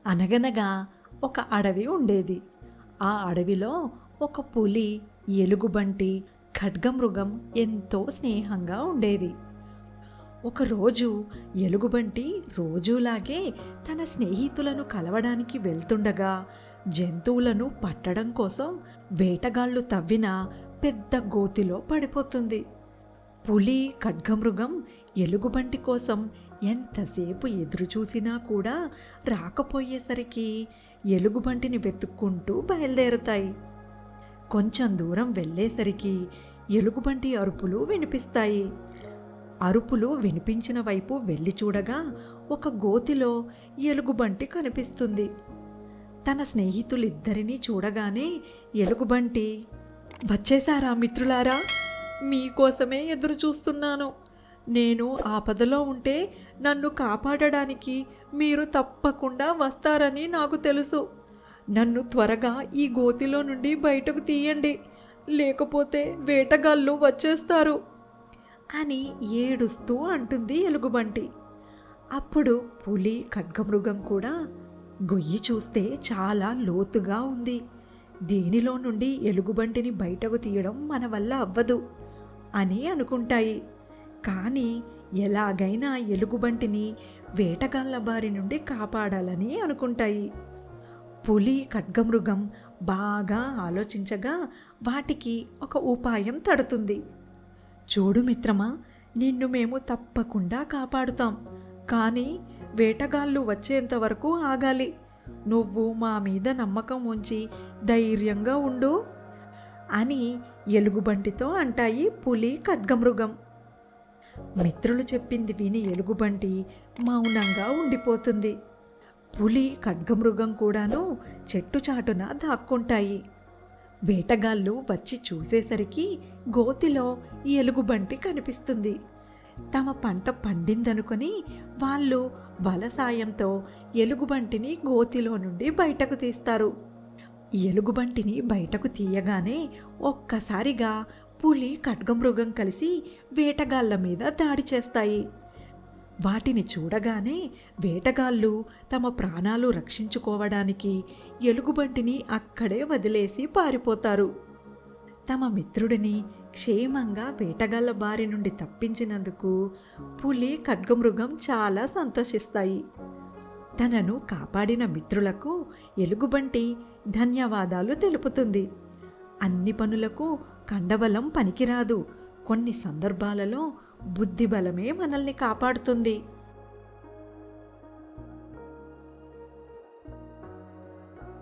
అనగనగా ఒక అడవి ఉండేది. ఆ అడవిలో ఒక పులి, ఎలుగుబంటి, ఖడ్గమృగం ఎంతో స్నేహంగా ఉండేవి. ఒకరోజు ఎలుగుబంటి రోజులాగే తన స్నేహితులను కలవడానికి వెళ్తుండగా జంతువులను పట్టడం కోసం వేటగాళ్లు తవ్విన పెద్ద గోతిలో పడిపోతుంది. పులి, ఖడ్గమృగం ఎలుగుబంటి కోసం ఎంతసేపు ఎదురుచూసినా కూడా రాకపోయేసరికి ఎలుగుబంటిని వెతుక్కుంటూ బయలుదేరుతాయి. కొంచెం దూరం వెళ్ళేసరికి ఎలుగుబంటి అరుపులు వినిపిస్తాయి. అరుపులు వినిపించిన వైపు వెళ్ళి చూడగా ఒక గోతిలో ఎలుగుబంటి కనిపిస్తుంది. తన స్నేహితులిద్దరినీ చూడగానే ఎలుగుబంటి, "వచ్చేశారా మిత్రులారా? మీకోసమే ఎదురు చూస్తున్నాను. నేను ఆపదలో ఉంటే నన్ను కాపాడడానికి మీరు తప్పకుండా వస్తారని నాకు తెలుసు. నన్ను త్వరగా ఈ గోతిలో నుండి బయటకు తీయండి, లేకపోతే వేటగాళ్ళు వచ్చేస్తారు" అని ఏడుస్తూ అంటుంది ఎలుగుబంటి. అప్పుడు పులి, ఖడ్గమృగం కూడా, "గొయ్యి చూస్తే చాలా లోతుగా ఉంది. దీనిలో నుండి ఎలుగుబంటిని బయటకు తీయడం మన వల్ల అవ్వదు" అని అనుకుంటాయి. కానీ ఎలాగైనా ఎలుగుబంటిని వేటగాళ్ళ బారి నుండి కాపాడాలని అనుకుంటాయి. పులి, ఖడ్గమృగం బాగా ఆలోచించగా వాటికి ఒక ఉపాయం తడుతుంది. "చూడు మిత్రమా, నిన్ను మేము తప్పకుండా కాపాడుతాం. కానీ వేటగాళ్ళు వచ్చేంత వరకు ఆగాలి. నువ్వు మా మీద నమ్మకం ఉంచి ధైర్యంగా ఉండు" అని ఎలుగుబంటితో అంటాయి పులి, ఖడ్గమృగం. మిత్రులు చెప్పింది విని ఎలుగుబంటి మౌనంగా ఉండిపోతుంది. పులి, ఖడ్గమృగం కూడాను చెట్టు చాటున దాక్కుంటాయి. వేటగాళ్ళు వచ్చి చూసేసరికి గోతిలో ఎలుగుబంటి కనిపిస్తుంది. తమ పంట పండిందనుకొని వాళ్ళు వల సాయంతో ఎలుగుబంటిని గోతిలో నుండి బయటకు తీస్తారు. ఎలుగుబంటిని బయటకు తీయగానే ఒక్కసారిగా పులి, ఖడ్గమృగం కలిసి వేటగాళ్ళ మీద దాడి చేస్తాయి. వాటిని చూడగానే వేటగాళ్ళు తమ ప్రాణాలు రక్షించుకోవడానికి ఎలుగుబంటిని అక్కడే వదిలేసి పారిపోతారు. తమ మిత్రుడిని క్షేమంగా వేటగాళ్ళ బారి నుండి తప్పించినందుకు పులి, ఖడ్గమృగం చాలా సంతోషిస్తాయి. తనను కాపాడిన మిత్రులకు ఎలుగుబంటి ధన్యవాదాలు తెలుపుతుంది. అన్ని పనులకు కండబలం పనికిరాదు. కొన్ని సందర్భాలలో బుద్ధిబలమే మనల్ని కాపాడుతుంది.